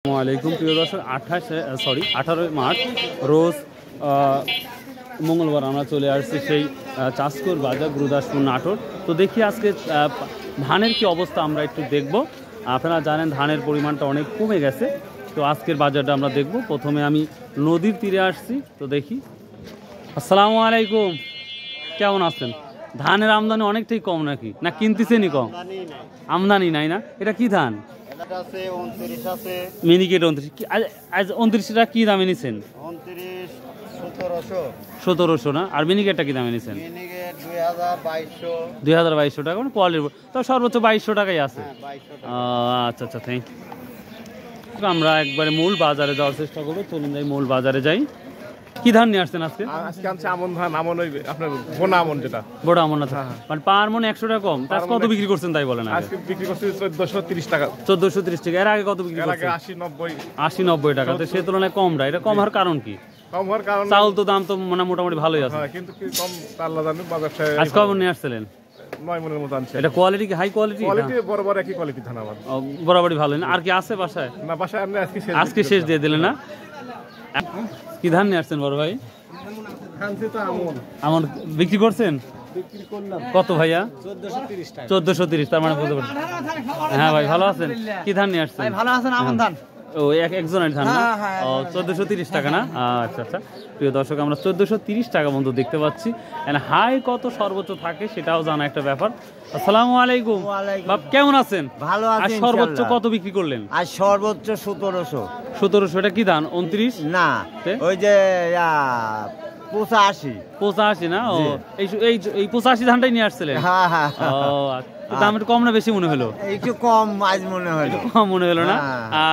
আসসালামাইকুম প্রিয় দর্শক 18 মার্চ রোজ মঙ্গলবার আমরা চলে আসছি সেই চাষকর বাজার গুরুদাসপুর নাটোর। তো দেখি আজকে ধানের কি অবস্থা আমরা একটু দেখব। আপনারা জানেন ধানের পরিমাণটা অনেক কমে গেছে, তো আজকের বাজারটা আমরা দেখব। প্রথমে আমি নদীর তীরে আসছি, তো দেখি। আসসালামু আলাইকুম, কেমন আছেন? ধানের আমদানি অনেকটাই কম নাকি, না কিনতেছেনই কম? আমদানি নাই না। এটা কি ধান? মিনিকেট 29টা কি দামে নিছেন? 1700 না। আর মিনিকেটটা কি দামে নিছেন? 2200 টাকা, মানে কোয়ালিটি তো সর্বোচ্চ 2200 টাকাই আছে। আচ্ছা আচ্ছা, থ্যাংক ইউ। আমরা একবারে মূল বাজারে যাওয়ার চেষ্টা করবো, চলুন যাই মূল বাজারে যাই। কি ধান নিয়ে আসছেন আজকে? আজকে আনছে আমন ধান, আমন ওই আপনার বোনা আমন, যেটা বড় আমন আছে, মানে পার মনে 100 টাকা কম। তার কত বিক্রি করছেন তাই বলেন? আজকে বিক্রি করছি 1430 টাকা। 1430 টাকা। এর আগে কত বিক্রি করছেন? 80-90 টাকা। তো সেই তুলনায় কমটা, এটা কম হওয়ার কারণ কি? কম হওয়ার কারণ চাউল তো দাম তো মানে মোটামুটি ভালোই আছে, কিন্তু কি কম আল্লাহ জানে। বাজারটা আজ কম নিয়ে আসছিলেন? 9 মনের মতো আনছে। এটা কোয়ালিটি কি হাই কোয়ালিটি? কোয়ালিটি বরাবর একই কোয়ালিটি ধান আমার। বরাবরই ভালো না? আর কি আছে বাসায়? না, বাসায় আমরা আজকে শেষ দিয়ে দিলেন না? কি ধান নিয়ে আসছেন বড় ভাই? আমন বিক্রি করছেন? কত ভাইয়া? 1430 টাকা। তার মানে বলতে পারেন। হ্যাঁ ভাই, ভালো আছেন? কি ধান নিয়ে আসছেন? ভালো আছেন? আমন ধান। ও একজনের ধান না? 1430 টাকা না? আচ্ছা আচ্ছা। প্রিয় দর্শক, আমরা 1430 টাকা পর্যন্ত দেখতে পাচ্ছি। হাই কত সর্বোচ্চ থাকে সেটাও জানা একটা ব্যাপার। আসসালামু আলাইকুম বাপ, কেমন আছেন? ভালো আছি। আর সর্বোচ্চ কত বিক্রি করলেন? আর সর্বোচ্চ 1700। 1700। এটা কি ধান? 29 না, ওই যে 85 না? ও এই 85 ধানটাই নিয়ে আসছিলেন? হ্যাঁ হ্যাঁ। ও দাম একটু কম না বেশি মনে হলো? একটু কম আজ মনে হলো। কম মনে হলো না?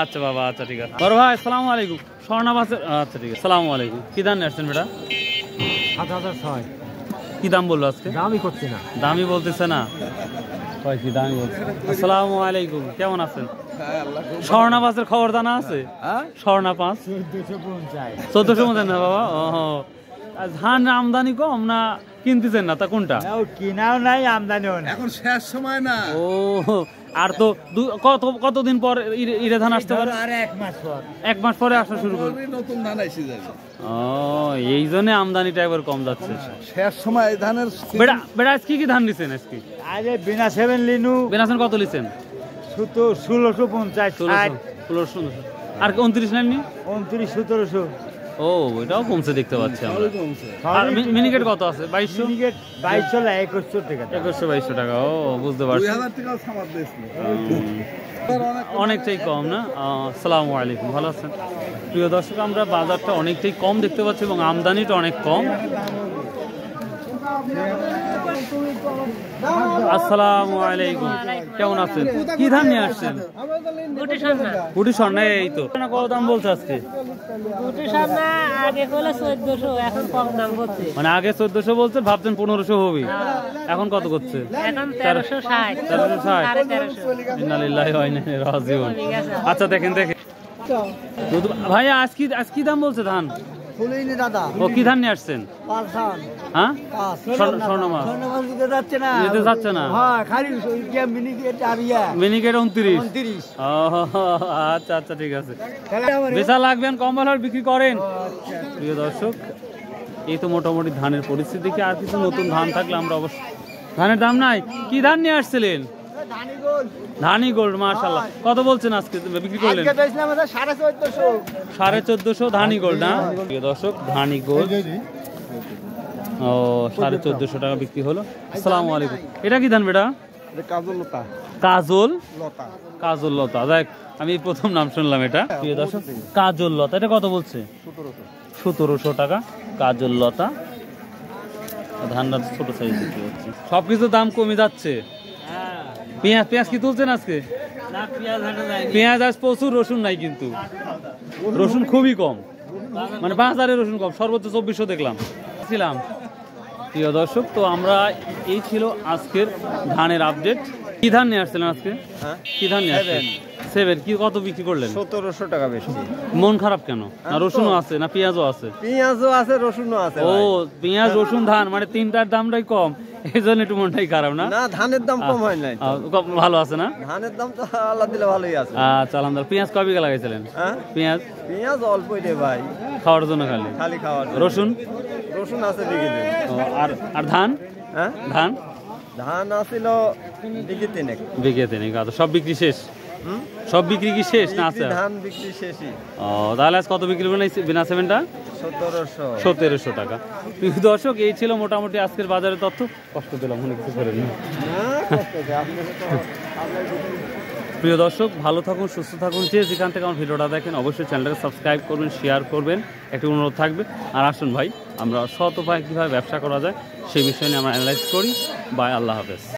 আচ্ছা বাবা, আচ্ছা ঠিক আছে। বড় ভাই আসসালামু আলাইকুম। স্বর্ণাবাসের, আচ্ছা ঠিক আছে, আসসালামু আলাইকুম। কি ধান নিয়ে আসছেন বেটা? 7006। কি দাম বললো আজকে? দামই করছি না। দামই বলতেছে না? কয় কি দামই বলছে। আসসালামু আলাইকুম, কেমন আছেন? স্বর্ণাবাসের খবর জানা আছে? স্বর্ণা 5 1450 না বাবা? ও ধান আমদানি কম না কিনতেছেন না? তা কোনটা? কিনাও নাই, আমদানিও নাই। এখন শেষ সময় না। ও আর তো কতদিন পর ইরে ধান আসতে পারে? আর 1 মাস পর। 1 মাস পরে আসা শুরু করবে নতুন ধান এসে যাবে। ও এই জন্য আমদানিটা একবার কম যাচ্ছে। শেষ সময় ধানের বেটা আজকে কি ধান নিছেন আজকে? আরে বিনা 7 লিনু। বেনাছেন কত লিছেন? 1650। আর 29 নেননি? 29 1700। ও এটাও কমছে দেখতে পাচ্ছি আমরা। আর মিনিকেট কত আছে? 2200। মিনিকেট 2200 না 2100 টাকা। 2100-2200 টাকা। ও বুঝতে পারছি। 2000 টাকা সামাদ দিয়েছিল। অনেকটাই কম না? আসসালামু আলাইকুম, ভালো আছেন? প্রিয় দর্শক, আমরা বাজারটা অনেকটাই কম দেখতে পাচ্ছি এবং আমদানিটা অনেক কম। আসসালামু আলাইকুম, কেমন আছেন? কি ধান নিয়ে আসছেন? গুটি স্বর্ণা। এই তো কত দাম বলছে আজকে? মানে আগে 1400 বলছে, ভাবছেন 1500 হবে, এখন কত করছে? 1360। ইন্নালিল্লাহি ওয়া ইন্না ইলাইহি রাজিউন। আচ্ছা দেখেন ভাইয়া আজ কি দাম বলছে ধান? দাদা ও কি ধান নিয়ে আসছেন? হ্যাঁ, স্বর্ণমাস যেতে যাচ্ছে না। মিনিকেট 29। আচ্ছা আচ্ছা ঠিক আছে, বেচা লাগবেন কম ভালো বিক্রি করেন। প্রিয় দর্শক, এই তো মোটামুটি ধানের পরিস্থিতি। কি আর কিছু নতুন ধান থাকলে আমরা অবশ্যই। ধানের দাম নাই? কি ধান নিয়ে আসছিলেন? ধানি গোল্ড। মাশাআল্লাহ, কত বলছেন আজকে বিক্রি করলেন? 1450 ধানি গোল্ড না? প্রিয় দর্শক, ধানি গোল্ড 1450 টাকা বিক্রি হলো। আসসালামু আলাইকুম। এটা কি ধান বেটা? কাজল লতা। দেখ, আমি প্রথম নাম শুনলাম এটা। প্রিয় দর্শক, কাজল লতা। এটা কত বলছে? 1700 টাকা কাজল লতা। ধানটা ছোট সাইজ বিক্রি হচ্ছে। সবকিছু দাম কমে যাচ্ছে। পেঁয়াজ কি তুলছেন আজকে? পেঁয়াজ আজ প্রচুর, রসুন নাই কিন্তু। রসুন খুবই কম, মানে বাজারে রসুন কম। সর্বোচ্চ 2400 দেখলাম। প্রিয় দর্শক, তো আমরা এই ছিল আজকের ধানের আপডেট। কি ধান নিয়ে আসছিলেন আজকে? কি ধান নিয়ে আসছেন? 7। কি কত বিক্রি করলেন? 1700 টাকা বেশি। মন খারাপ কেন? না রসুনও আছে না পেঁয়াজও আছে? পেঁয়াজও আছে, রসুনও আছে। ও পেঁয়াজ রসুন ধান মানে তিনটার দামটাই কম। এই জন্য একটু মনটাই খারাপ না? না ধানের দাম কম হয় নাই ভালো আছে না? ধানের দাম তো আল্লাহ দিলে ভালোই আছে আচ্ছা আলহামদুলিল্লাহ। পেঁয়াজ কয় বিঘা লাগাইছিলেন? হ্যাঁ পেঁয়াজ পেঁয়াজ অল্পই রে ভাই খাওয়ার জন্য খালি? খালি খাওয়ার জন্য। রসুন? রসুন আছে বিঘে দিন ও, আর আর ধান? হ্যাঁ ধান ধান আছিল বিঘে তিনেক বিঘে তিনেক। আচ্ছা, সব বিক্রি শেষ? হুম? সব বিক্রি কি শেষ না আছে? বিক্রি ধান বিক্রি শেষই ও, তাহলে আজ কত বিক্রি করলেন বিনা সিমেন্টটা? 1700 1700 টাকা। প্রিয় দর্শক, এই ছিল মোটামুটি আজকের বাজারের তথ্য। কষ্ট দিলাম, মনে কিছু করেন না। প্রিয় দর্শক, ভালো থাকুন, সুস্থ থাকুন। যে যেখান থেকে আমার ভিডিওটা দেখেন অবশ্যই চ্যানেলটাকে সাবস্ক্রাইব করবেন, শেয়ার করবেন, একটি অনুরোধ থাকবে। আর আসুন ভাই, আমরা সৎ উপায়ে কীভাবে ব্যবসা করা যায় সেই বিষয় নিয়ে আমরা অ্যানালাইজ করি। বাই, আল্লাহ হাফেজ।